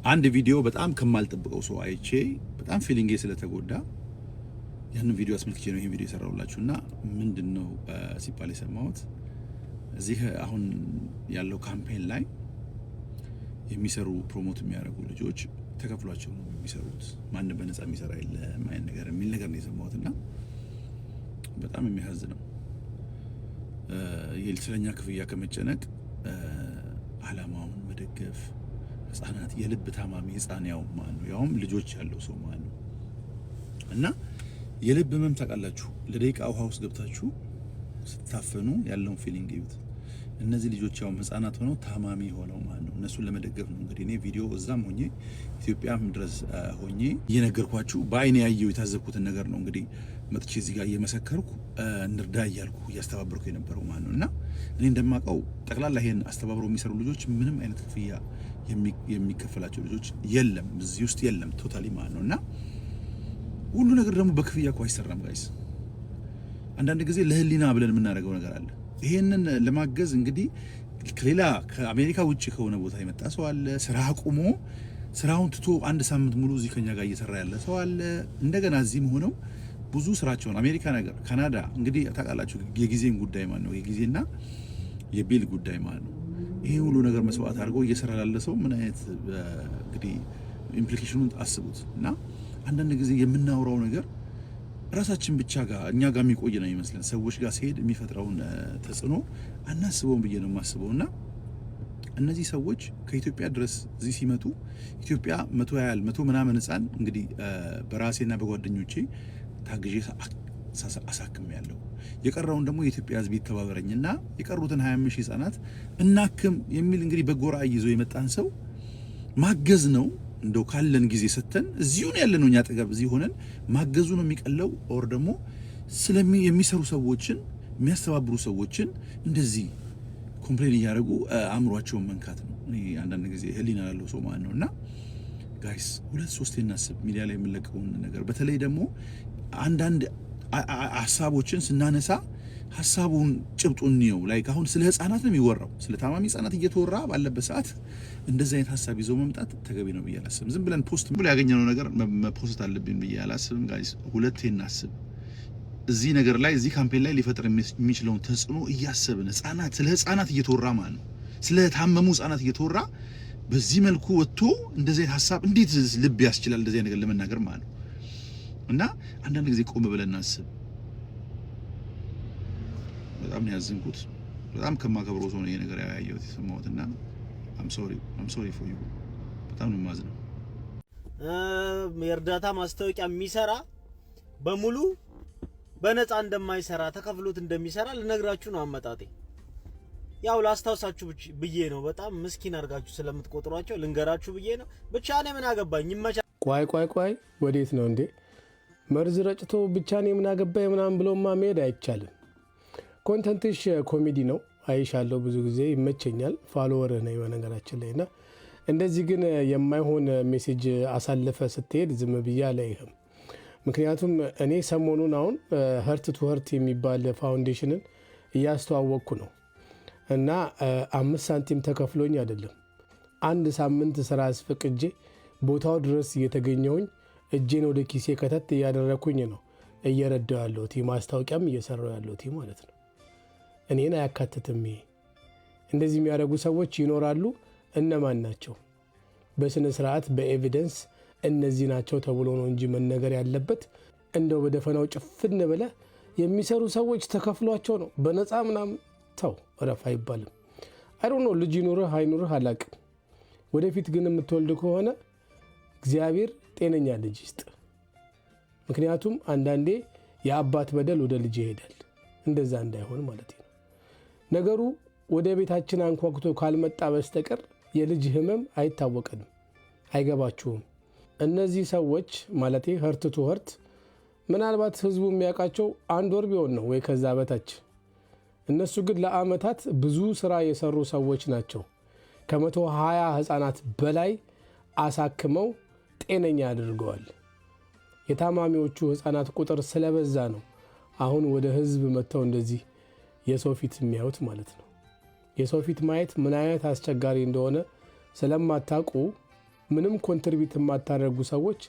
አንድ ቪዲዮ በጣም ከማልጠብቀው ሰው አይቼ በጣም ፊሊንጌ ስለተጎዳ ያንን ቪዲዮ አስመልክቼ ነው ይሄን ቪዲዮ የሰራሁላችሁና ምንድነው ሲባል የሰማሁት እዚህ አሁን ያለው ካምፔን ላይ የሚሰሩ ፕሮሞት የሚያደርጉ ልጆች ተከፍሏቸው ነው የሚሰሩት። ማንም በነፃ የሚሰራ የለም አይን ነገር የሚል ነገር ነው የሰማሁትና በጣም የሚያሳዝነው የልትለኛ ክፍያ ከመጨነቅ አላማውን መደገፍ ህፃናት የልብ ታማሚ ህፃን ያውም ልጆች ያለው ሰው ማን ነው እና የልብ ህመም ታውቃላችሁ ለደቂቃ ውሃ ውስጥ ገብታችሁ ስታፈኑ ያለውን ፊሊንግ ይዩት። እነዚህ ልጆች ያው ህፃናት ሆነው ታማሚ ሆነው ማለት ነው እነሱን ለመደገፍ ነው እንግዲህ እኔ ቪዲዮ እዛም ሆኜ ኢትዮጵያም ድረስ ሆኜ እየነገርኳችሁ በአይኔ ያየው የታዘብኩትን ነገር ነው እንግዲህ መጥቼ እዚህ ጋር እየመሰከርኩ እንርዳ እያልኩ እያስተባበርኩ የነበረው ማለት ነው። እና እኔ እንደማውቀው ጠቅላላ ይሄን አስተባብረው የሚሰሩ ልጆች ምንም አይነት ክፍያ የሚከፈላቸው ልጆች የለም እዚህ ውስጥ የለም ቶታሊ ማለት ነው። እና ሁሉ ነገር ደግሞ በክፍያ እኮ አይሰራም ጋይስ። አንዳንድ ጊዜ ለህሊና ብለን የምናደርገው ነገር አለ። ይሄንን ለማገዝ እንግዲህ ከሌላ ከአሜሪካ ውጪ ከሆነ ቦታ የመጣ ሰው አለ። ስራ አቁሞ ስራውን ትቶ አንድ ሳምንት ሙሉ እዚህ ከኛ ጋር እየሰራ ያለ ሰው አለ። እንደገና እዚህም ሆነው ብዙ ስራቸውን አሜሪካ ነገር ካናዳ እንግዲህ ታውቃላችሁ የጊዜን ጉዳይ ማለት ነው የጊዜና የቢል ጉዳይ ማለት ነው። ይሄ ሁሉ ነገር መስዋዕት አድርጎ እየሰራ ያለ ሰው ምን አይነት እንግዲህ ኢምፕሊኬሽኑን አስቡት። እና አንዳንድ ጊዜ የምናወራው ነገር ራሳችን ብቻ ጋር እኛ ጋር የሚቆይ ነው ይመስለን ሰዎች ጋር ሲሄድ የሚፈጥረውን ተጽዕኖ አናስበውም ብዬ ነው የማስበውና እነዚህ ሰዎች ከኢትዮጵያ ድረስ እዚህ ሲመጡ ኢትዮጵያ 120 ምናምን ህፃን እንግዲህ በራሴና በጓደኞቼ ታግዤ አሳክም ያለው የቀረውን ደግሞ የኢትዮጵያ ህዝብ ይተባበረኝና የቀሩትን 25 ህፃናት እናክም የሚል እንግዲህ በጎራ ይዞ የመጣን ሰው ማገዝ ነው። እንደው ካለን ጊዜ ሰተን እዚሁ ነው ያለነው እኛ አጠገብ እዚህ ሆነን ማገዙ ነው የሚቀለው። ኦር ደግሞ የሚሰሩ ሰዎችን የሚያስተባብሩ ሰዎችን እንደዚህ ኮምፕሌን እያደረጉ አእምሯቸውን መንካት ነው። እኔ አንዳንድ ጊዜ ህሊና ያለው ሰው ማለት ነውና ጋይስ 2-3 እናስብ። ሚዲያ ላይ የምንለቀውን ነገር በተለይ ደግሞ አንዳንድ ሐሳቦችን ስናነሳ ሐሳቡን ጭብጡን ነው ላይክ አሁን ስለ ህፃናት ነው የሚወራው ስለ ታማሚ ህፃናት እየተወራ ባለበት ሰዓት እንደዚህ አይነት ሐሳብ ይዘው መምጣት ተገቢ ነው ብዬ አላስብም። ዝም ብለን ፖስት ብሎ ያገኘነው ነገር ፖስት አለብን ብዬ አላስብም። ጋይስ ሁለቴ እናስብ። እዚህ ነገር ላይ እዚህ ካምፔን ላይ ሊፈጥር የሚችለውን ተጽዕኖ እያሰብን ስለ ህፃናት እየተወራ ማለት ነው ስለ ታመሙ ህፃናት እየተወራ በዚህ መልኩ ወጥቶ እንደዚህ ሐሳብ እንዴት ልብ ያስችላል እንደዚህ ነገር ለመናገር ማለት ነው። እና አንዳንድ ጊዜ ቆም ብለን እናስብ። በጣም ያዘንኩት በጣም ከማከብረው ሰው ነው ይሄ ነገር ያያየሁት የሰማሁትና I'm sorry for you በጣም ነው የማዝነው። የእርዳታ ማስታወቂያ የሚሰራ በሙሉ በነፃ እንደማይሰራ ተከፍሎት እንደሚሰራ ልነግራችሁ ነው አመጣጤ። ያው ላስታውሳችሁ ብዬ ነው በጣም ምስኪን አድርጋችሁ ስለምትቆጥሯቸው ልንገራችሁ ብዬ ነው። ብቻ እኔ ምን አገባኝ ይመቻ። ቋይ ወዴት ነው እንዴ? መርዝ ረጭቶ ብቻ እኔ ምን አገባኝ ምናምን ብሎማ መሄድ አይቻልም። ኮንተንትሽ ኮሜዲ ነው አይሻለሁ ብዙ ጊዜ ይመቸኛል። ፎሎወር ነኝ በነገራችን ላይና እንደዚህ ግን የማይሆን ሜሴጅ አሳልፈ ስትሄድ ዝም ብዬ አላይህም። ምክንያቱም እኔ ሰሞኑን አሁን ሀርት ቱ ሀርት የሚባል ፋውንዴሽንን እያስተዋወቅኩ ነው እና 5 ሳንቲም ተከፍሎኝ አይደለም 1 ሳምንት ስራ አስፈቅጄ ቦታው ድረስ እየተገኘሁኝ እጄን ወደ ኪሴ ከተት እያደረኩኝ ነው እየረዳው ያለሁት ማስታወቂያም እየሰራው ያለሁት ማለት ነው። እኔን አያካትትም። እንደዚህ የሚያደርጉ ሰዎች ይኖራሉ። እነማን ናቸው? በስነ ስርዓት በኤቪደንስ እነዚህ ናቸው ተብሎ ነው እንጂ መነገር ያለበት እንደው በደፈናው ጭፍን ብለ የሚሰሩ ሰዎች ተከፍሏቸው ነው በነፃ ምናምን ተው ረፍ አይባልም። አይ ዶንት ኖ ልጅ ይኑርህ አይኑርህ አላቅም። ወደፊት ግን የምትወልድ ከሆነ እግዚአብሔር ጤነኛ ልጅ ይስጥ። ምክንያቱም አንዳንዴ የአባት በደል ወደ ልጅ ይሄዳል። እንደዛ እንዳይሆን ማለት ነው። ነገሩ ወደ ቤታችን አንኳኩቶ ካልመጣ በስተቀር የልጅ ህመም አይታወቀንም፣ አይገባችሁም። እነዚህ ሰዎች ማለቴ ሀርት ቱ ሀርት ምናልባት ህዝቡ የሚያውቃቸው 1 ወር ቢሆን ነው ወይ ከዛ በታች። እነሱ ግን ለአመታት ብዙ ስራ የሰሩ ሰዎች ናቸው። ከ120 ህፃናት በላይ አሳክመው ጤነኛ አድርገዋል። የታማሚዎቹ ህፃናት ቁጥር ስለበዛ ነው አሁን ወደ ህዝብ መጥተው እንደዚህ የሰው ፊት የሚያዩት ማለት ነው። የሰው ፊት ማየት ምን አይነት አስቸጋሪ እንደሆነ ስለማታውቁ ምንም ኮንትሪቢዩት የማታደርጉ ሰዎች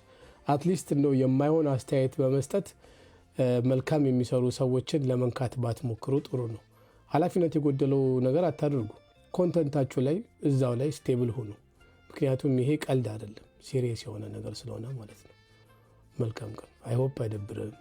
አትሊስት እንደው የማይሆን አስተያየት በመስጠት መልካም የሚሰሩ ሰዎችን ለመንካት ባትሞክሩ ጥሩ ነው። ኃላፊነት የጎደለው ነገር አታድርጉ። ኮንተንታችሁ ላይ እዛው ላይ ስቴብል ሁኑ። ምክንያቱም ይሄ ቀልድ አይደለም፣ ሲሪየስ የሆነ ነገር ስለሆነ ማለት ነው። መልካም ቀን። አይ ሆፕ አይደብርም።